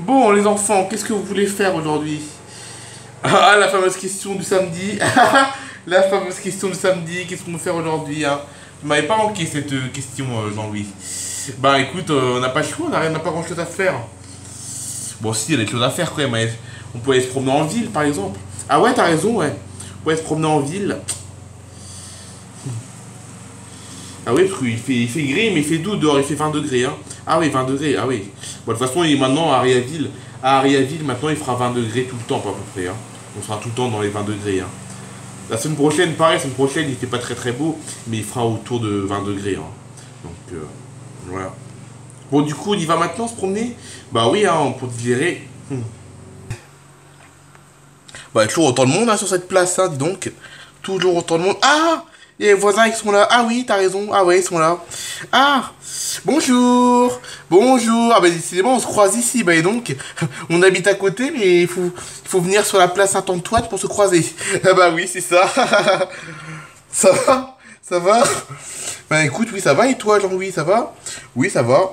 Bon, les enfants, qu'est-ce que vous voulez faire aujourd'hui? Ah, la fameuse question du samedi. La fameuse question du samedi. Qu'est-ce qu'on veut faire aujourd'hui, hein? Vous m'avez pas manqué cette question, Jean-Louis. Bah écoute, on n'a pas le choix, on n'a pas grand-chose à faire. Bon, si, il y a des choses à faire quand même. On peut aller se promener en ville, par exemple. Ah ouais, t'as raison, ouais. On peut aller se promener en ville. Ah oui, parce qu'il fait gris, mais il fait doux dehors, il fait 20 degrés, hein. Ah oui, 20 degrés, ah oui. Bon, de toute façon, il est maintenant à Ariaville. À Ariaville, maintenant, il fera 20 degrés tout le temps, à peu près, hein. On sera tout le temps dans les 20 degrés, hein. La semaine prochaine, pareil, la semaine prochaine, il fait pas très très beau, mais il fera autour de 20 degrés, hein. Donc, voilà. Bon, du coup, on y va maintenant se promener? Bah oui, hein, on peut te virer. Bah, toujours autant de monde, hein, sur cette place, hein, dis donc. Toujours autant de monde. Ah! Il y a les voisins qui sont là. Ah oui, t'as raison. Ah ouais, ils sont là. Ah! Bonjour! Bonjour! Ah bah décidément, on se croise ici. Bah et donc, on habite à côté, mais il faut venir sur la place Saint-Antoine pour se croiser. Ah bah oui, c'est ça. Ça va? Ça va? Bah écoute, oui, ça va. Et toi, Jean-Louis, ça va? Oui, ça va.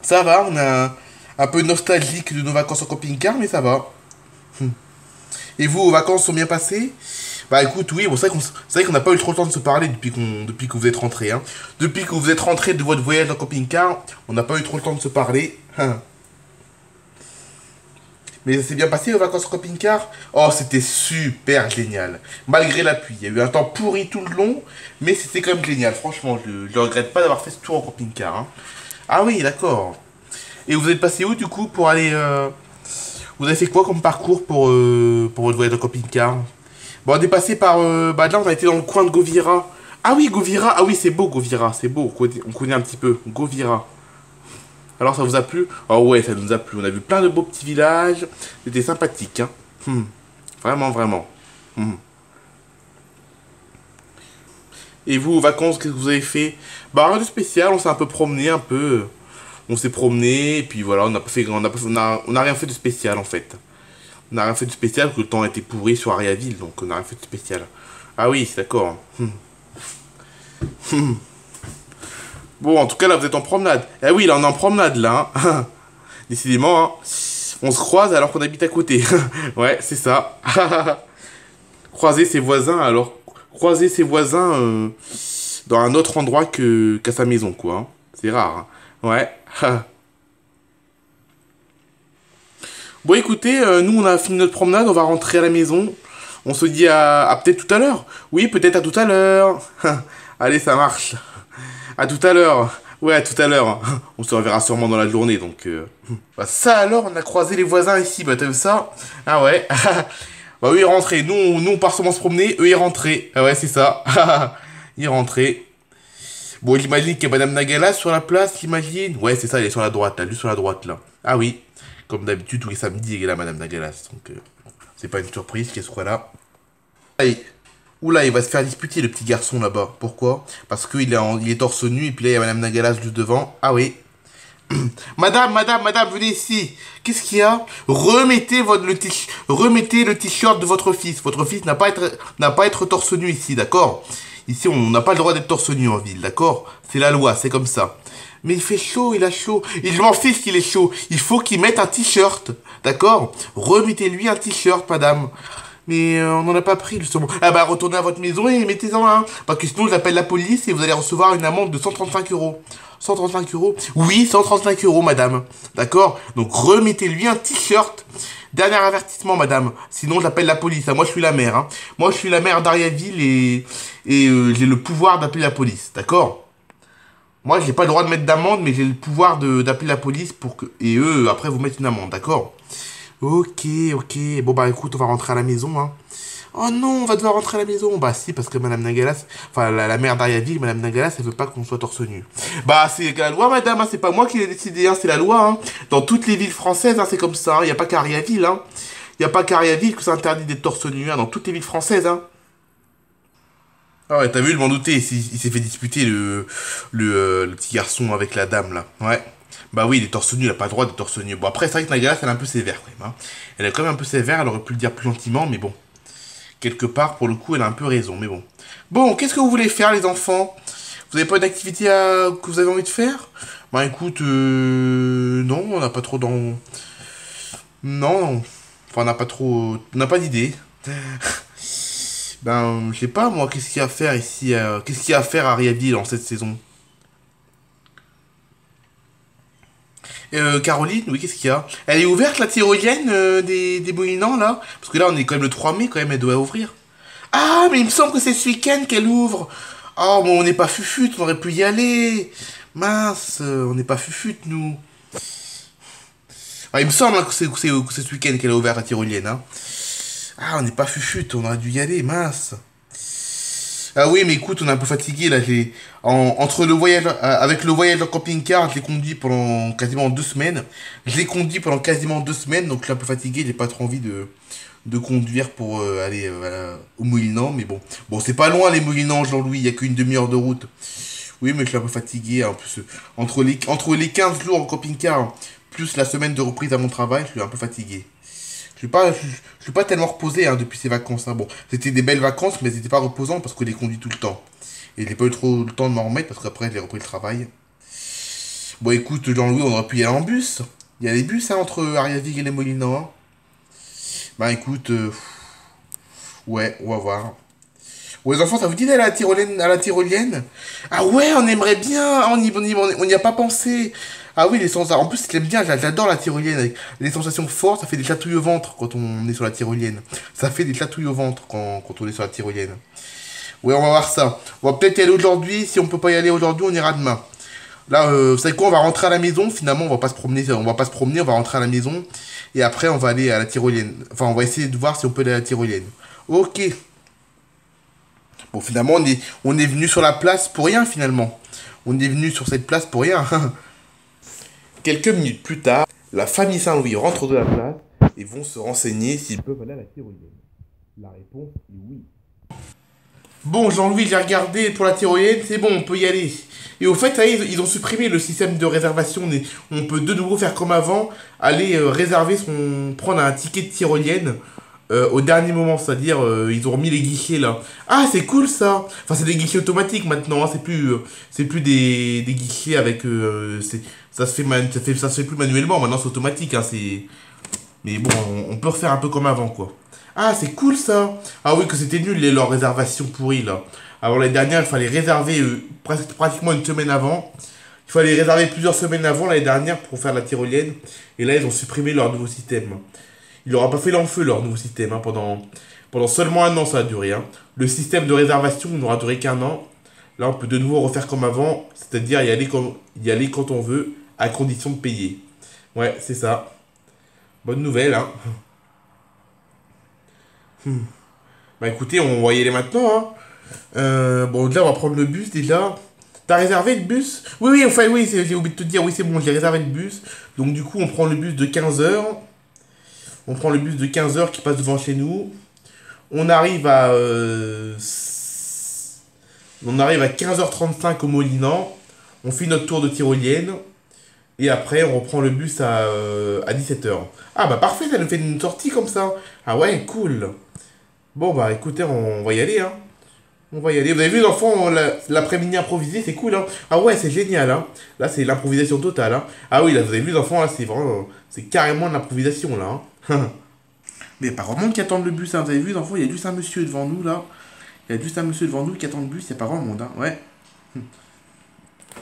Ça va, on a un peu nostalgique de nos vacances en camping-car, mais ça va. Et vous, vos vacances sont bien passées? Bah écoute, oui, bon, c'est vrai qu'on n'a pas eu trop le temps de se parler depuis que vous êtes rentré, hein. Depuis que vous êtes rentré de votre voyage en camping-car, on n'a pas eu trop le temps de se parler. Hein. Mais ça s'est bien passé vos vacances en camping-car? Oh, c'était super génial. Malgré la pluie, il y a eu un temps pourri tout le long, mais c'était quand même génial. Franchement, je regrette pas d'avoir fait ce tour en camping-car, hein. Ah oui, d'accord. Et vous êtes passé où du coup pour aller... Vous avez fait quoi comme parcours pour votre voyage en camping-car? Bon, on est passé par... bah là, on a été dans le coin de Govira. Ah oui, Govira. Ah oui, c'est beau, Govira. C'est beau. On connaît un petit peu. Govira. Alors, ça vous a plu? Oh ouais, ça nous a plu. On a vu plein de beaux petits villages. C'était sympathique, hein. Vraiment, vraiment. Hmm. Et vous, aux vacances, qu'est-ce que vous avez fait? Bah, rien de spécial. On s'est un peu promené, un peu. On s'est promené, et puis voilà, on n'a rien fait de spécial, en fait. On n'a rien fait de spécial, parce que le temps était pourri sur Ariaville, donc on n'a rien fait de spécial. Ah oui, d'accord. Bon, en tout cas, là, vous êtes en promenade. Eh oui, là, on est en promenade, là, hein. Décidément, hein. On se croise alors qu'on habite à côté. Ouais, c'est ça. Croiser ses voisins, alors. Croiser ses voisins dans un autre endroit qu'à sa maison, quoi, hein. C'est rare, hein. Ouais. Bon, écoutez, nous, on a fini notre promenade, on va rentrer à la maison. On se dit à peut-être tout à l'heure. Oui, peut-être à tout à l'heure. Allez, ça marche. À tout à l'heure. Ouais, à tout à l'heure. On se reverra sûrement dans la journée, donc... Bah, ça alors, on a croisé les voisins ici, bah t'as vu ça? Ah ouais. Bah eux, ils rentraient. Nous, on part seulement se promener, eux, ils rentraient. Ah ouais, c'est ça. Ils rentraient. Bon, j'imagine qu'il y a Madame Nagala sur la place, j'imagine. Ouais, c'est ça, elle est sur la droite, là, juste sur la droite, là. Ah oui. Comme d'habitude, tous les samedis, il est là, Madame Nagalas. Donc, c'est pas une surprise qu'elle soit là. Allez. Oula, il va se faire disputer, le petit garçon, là-bas. Pourquoi? Parce il est torse nu, et puis là, il y a Madame Nagalas juste devant. Ah oui. Madame, venez ici. Qu'est-ce qu'il y a? Remettez le t-shirt de votre fils. Votre fils n'a pas à être torse nu ici, d'accord? Ici, on n'a pas le droit d'être torse nu en ville, d'accord? C'est la loi, c'est comme ça. Mais il fait chaud, il a chaud. Et je m'en fiche qu'il est chaud. Il faut qu'il mette un t-shirt, d'accord? Remettez-lui un t-shirt, madame. Mais on n'en a pas pris, justement. Ah bah, retournez à votre maison et mettez-en un. Parce que sinon, j'appelle la police et vous allez recevoir une amende de 135 euros. 135 euros? Oui, 135 euros, madame. D'accord? Donc, remettez-lui un t-shirt. Dernier avertissement, madame. Sinon, j'appelle la police. Ah, moi, je suis la maire. Hein. Moi, je suis la maire d'Ariaville et j'ai le pouvoir d'appeler la police. D'accord? Moi, j'ai pas le droit de mettre d'amende, mais j'ai le pouvoir d'appeler la police pour que... Et eux, après, vous mettent une amende. D'accord? Ok, ok. Bon, bah, écoute, on va rentrer à la maison, hein. Oh non, on va devoir rentrer à la maison. Bah si, parce que Madame Nagalas, enfin la mère d'Ariaville, Madame Nagalas, elle veut pas qu'on soit torse nu. Bah c'est la loi, madame, hein, c'est pas moi qui l'ai décidé, hein, c'est la loi. Hein. Dans toutes les villes françaises, hein, c'est comme ça. Il y a pas qu'à Ariaville, hein. Il y a pas qu'à Ariaville que c'est interdit d'être torse nu, hein, dans toutes les villes françaises, hein. Ah ouais, t'as vu, je m'en doutais, il s'est fait disputer le petit garçon avec la dame, là. Ouais. Bah oui, il est torse nu, il a pas le droit d'être torse nu. Bon, après, c'est vrai que Nagalas, elle est un peu sévère, quand même, hein. Elle est quand même un peu sévère, elle aurait pu le dire plus gentiment, mais bon. Quelque part, pour le coup, elle a un peu raison, mais bon. Bon, qu'est-ce que vous voulez faire, les enfants? Vous avez pas d'activité que vous avez envie de faire? Bah écoute, non, on n'a pas trop dans... Non, enfin, on n'a pas trop... On n'a pas d'idée. Ben, je sais pas, moi, qu'est-ce qu'il y a à faire ici, qu'est-ce qu'il y a à faire à Riaville en cette saison? Caroline, oui, qu'est-ce qu'il y a? Elle est ouverte, la tyrolienne des Molinans, là? Parce que là, on est quand même le 3 mai, quand même, elle doit ouvrir. Ah, mais il me semble que c'est ce week-end qu'elle ouvre. Oh, bon, on n'est pas fufute, on aurait pu y aller. Mince, on n'est pas fufute, nous. Ah, il me semble hein, que c'est ce week-end qu'elle a ouvert la tyrolienne, hein. Ah, on n'est pas fufute, on aurait dû y aller, mince. Ah oui, mais écoute, on est un peu fatigué là. Entre le voyage, avec le voyage en camping-car, je l'ai conduit pendant quasiment 2 semaines. Je l'ai conduit pendant quasiment 2 semaines, donc je suis un peu fatigué. J'ai pas trop envie de conduire pour aller au Moulinan, mais bon. Bon, c'est pas loin les Moulinans, Jean-Louis, il y a qu'une demi-heure de route. Oui, mais je suis un peu fatigué. En plus, entre les 15 jours en camping-car, plus la semaine de reprise à mon travail, je suis un peu fatigué. Je suis pas tellement reposé hein, depuis ces vacances. Hein. Bon, c'était des belles vacances, mais c'était pas reposant parce que je les conduis tout le temps. Et j'ai pas eu trop le temps de m'en remettre parce qu'après j'ai repris le travail. Bon, écoute, Jean-Louis, on aurait pu y aller en bus. Il y a des bus hein, entre Ariavig et les Molinos. Hein. Bah écoute, ouais, on va voir. Ouais, les enfants, ça vous dit d'aller à la tyrolienne? Ah ouais, on aimerait bien. On n'y a pas pensé. Ah oui, les sensations. En plus, ce que j'aime bien, j'adore la tyrolienne. Avec les sensations fortes, ça fait des chatouilles au ventre quand on est sur la tyrolienne. Ça fait des chatouilles au ventre quand on est sur la tyrolienne. Ouais, on va voir ça. On va peut-être y aller aujourd'hui. Si on peut pas y aller aujourd'hui, on ira demain. Là, vous savez quoi, on va rentrer à la maison. Finalement, on va pas se promener. On va pas se promener, on va rentrer à la maison. Et après, on va aller à la tyrolienne. Enfin, on va essayer de voir si on peut aller à la tyrolienne. Ok. Bon, finalement, on est venu sur la place pour rien, finalement. On est venu sur cette place pour rien. Quelques minutes plus tard, la famille Saint-Louis rentre de la place et vont se renseigner s'ils peuvent aller à la tyrolienne. La réponse est oui. Bon, Jean-Louis, j'ai regardé pour la tyrolienne, c'est bon, on peut y aller. Et au fait, ça y est, ils ont supprimé le système de réservation. On peut de nouveau faire comme avant, aller réserver prendre un ticket de tyrolienne au dernier moment, c'est-à-dire ils ont remis les guichets là. Ah, c'est cool ça. Enfin, c'est des guichets automatiques maintenant, hein, c'est plus des guichets avec ça se fait plus manuellement, maintenant c'est automatique hein, mais bon, on peut refaire un peu comme avant quoi. Ah, c'est cool ça. Ah oui, que c'était nul leurs réservations pourries là. Alors l'année dernière, il fallait réserver pratiquement une semaine avant. Il fallait réserver plusieurs semaines avant l'année dernière pour faire la tyrolienne. Et là, ils ont supprimé leur nouveau système. Il n'aura pas fait l'enfeu leur nouveau système. Hein, pendant seulement un an, ça a duré. Hein. Le système de réservation n'aura duré qu'un an. Là, on peut de nouveau refaire comme avant. C'est-à-dire y aller quand on veut, à condition de payer. Ouais, c'est ça. Bonne nouvelle, hein. Bah écoutez, on va y aller maintenant, hein. Bon, là, on va prendre le bus déjà. T'as réservé le bus? Oui, oui, enfin, oui, j'ai oublié de te dire. Oui, c'est bon, j'ai réservé le bus. Donc, du coup, on prend le bus de 15h. On prend le bus de 15h qui passe devant chez nous. On arrive à 15h35 au Molinan. On fait notre tour de tyrolienne. Et après, on reprend le bus à 17h. Ah bah parfait, ça nous fait une sortie comme ça. Ah ouais, cool. Bon bah écoutez, on va y aller, hein. On va y aller. Vous avez vu l'enfant, l'après-midi improvisé, c'est cool, hein. Ah ouais, c'est génial, hein. Là, c'est l'improvisation totale, hein. Ah oui, là, vous avez vu l'enfant, là, c'est vraiment... C'est carrément de l'improvisation, là, hein. Mais il n'y a pas vraiment qui attendent le bus, hein. Vous avez vu l'enfant, il y a juste un monsieur devant nous, là. Il y a juste un monsieur devant nous qui attend le bus, il n'y a pas vraiment monde, hein. Ouais.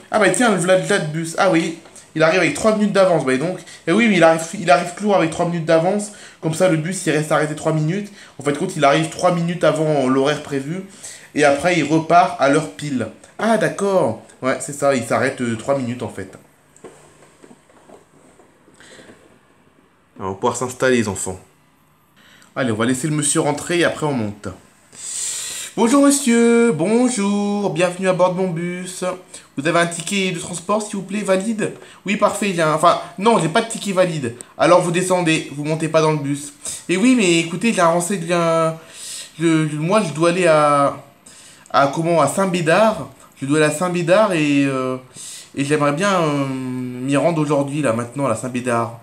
Ah bah tiens, le de bus. Ah oui. Il arrive avec 3 minutes d'avance, bah donc. Et oui, mais il arrive toujours avec 3 minutes d'avance. Comme ça, le bus, il reste arrêté 3 minutes. En fait, quand il arrive 3 minutes avant l'horaire prévu. Et après, il repart à l'heure pile. Ah, d'accord. Ouais, c'est ça, il s'arrête 3 minutes, en fait. Alors, on va pouvoir s'installer, les enfants. Allez, on va laisser le monsieur rentrer et après, on monte. Bonjour, monsieur. Bonjour. Bienvenue à bord de mon bus. Vous avez un ticket de transport, s'il vous plaît, valide? Oui, parfait. Enfin, non, j'ai pas de ticket valide. Alors, vous descendez. Vous montez pas dans le bus. Et oui, mais écoutez, j'ai un renseignement. Moi, je dois aller à Saint-Bédard. Je dois aller à Saint-Bédard et j'aimerais bien m'y rendre aujourd'hui, là, maintenant, à Saint-Bédard.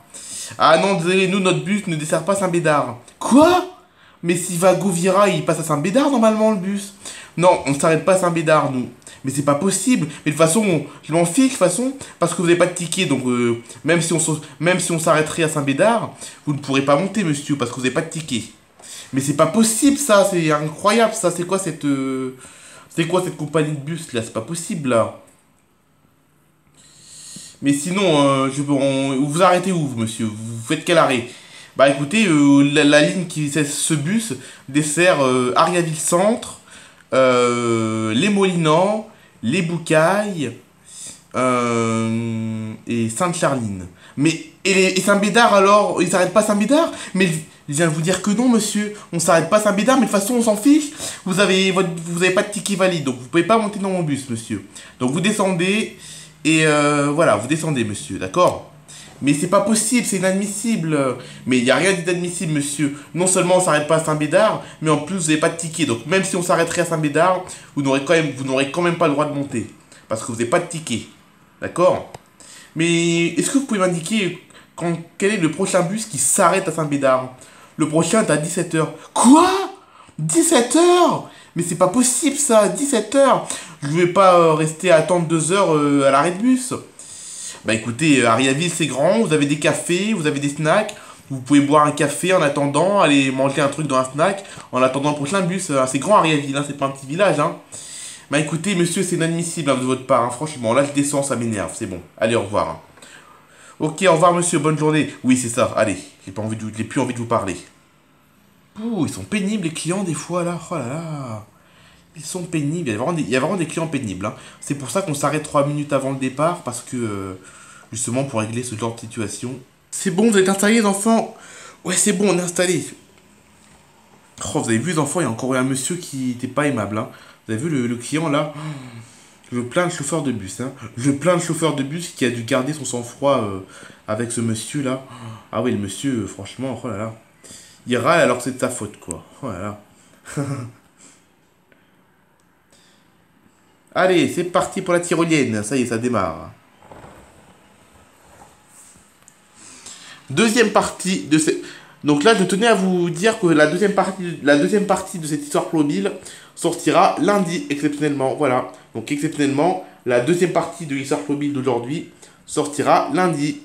Ah non, désolé, nous, notre bus ne dessert pas Saint-Bédard. Quoi? Mais s'il va à Gouvira, il passe à Saint-Bédard, normalement, le bus. Non, on ne s'arrête pas à Saint-Bédard, nous. Mais c'est pas possible. Mais de toute façon, je m'en fiche de toute façon, parce que vous n'avez pas de ticket. Donc, même si on s'arrêterait à Saint-Bédard, vous ne pourrez pas monter, monsieur, parce que vous n'avez pas de ticket. Mais c'est pas possible, ça. C'est incroyable, ça. C'est quoi cette compagnie de bus, là? C'est pas possible, là. Mais sinon, vous arrêtez où, vous, monsieur? Vous faites quel arrêt? Bah écoutez, la ligne ce bus dessert Ariaville Centre, les Molinans, les Boucailles et Sainte-Charline. Mais et Saint-Bédard alors? Ils s'arrêtent pas à Saint-Bédard? Mais je viens de vous dire que non, monsieur. On s'arrête pas à Saint-Bédard, mais de toute façon, on s'en fiche. Vous avez pas de ticket valide, donc vous pouvez pas monter dans mon bus, monsieur. Donc vous descendez et voilà, vous descendez, monsieur, d'accord? Mais c'est pas possible, c'est inadmissible. Mais il n'y a rien d'inadmissible, monsieur. Non seulement on s'arrête pas à Saint-Bédard, mais en plus vous n'avez pas de ticket. Donc même si on s'arrêterait à Saint-Bédard, vous n'aurez quand même pas le droit de monter. Parce que vous n'avez pas de ticket. D'accord? Mais est-ce que vous pouvez m'indiquer quel est le prochain bus qui s'arrête à Saint-Bédard? Le prochain est à 17 h. Quoi? 17 h? Mais c'est pas possible ça, 17 h. Je vais pas rester à attendre 2 heures à l'arrêt de bus. Bah écoutez, Ariaville c'est grand, vous avez des cafés, vous avez des snacks, vous pouvez boire un café en attendant, aller manger un truc dans un snack, en attendant le prochain bus. C'est grand Ariaville, hein, c'est pas un petit village. Hein. Bah écoutez, monsieur, c'est inadmissible hein, de votre part, hein, franchement, là je descends, ça m'énerve, c'est bon. Allez, au revoir. Hein. Ok, au revoir monsieur, bonne journée. Oui, c'est ça, allez, j'ai plus envie de vous parler. Ouh, ils sont pénibles les clients des fois là, oh là là. Ils sont pénibles, il y a vraiment des clients pénibles. Hein. C'est pour ça qu'on s'arrête 3 minutes avant le départ, parce que, justement, pour régler ce genre de situation. C'est bon, vous êtes installés, les enfants? Ouais, c'est bon, on est installés. Oh, vous avez vu, les enfants, il y a encore eu un monsieur qui était pas aimable. Hein. Vous avez vu le client, là? Je plains le chauffeur de bus. Hein. Je plains le chauffeur de bus qui a dû garder son sang-froid avec ce monsieur-là. Ah oui, le monsieur, franchement, oh là là. Il râle alors que c'est de sa faute, quoi. Oh là là. Allez, c'est parti pour la tyrolienne. Ça y est, ça démarre. Deuxième partie de cette... Donc là, je tenais à vous dire que la deuxième partie de cette histoire Playmobil sortira lundi, exceptionnellement. Voilà. Donc exceptionnellement, la deuxième partie de l'histoire Playmobil d'aujourd'hui sortira lundi.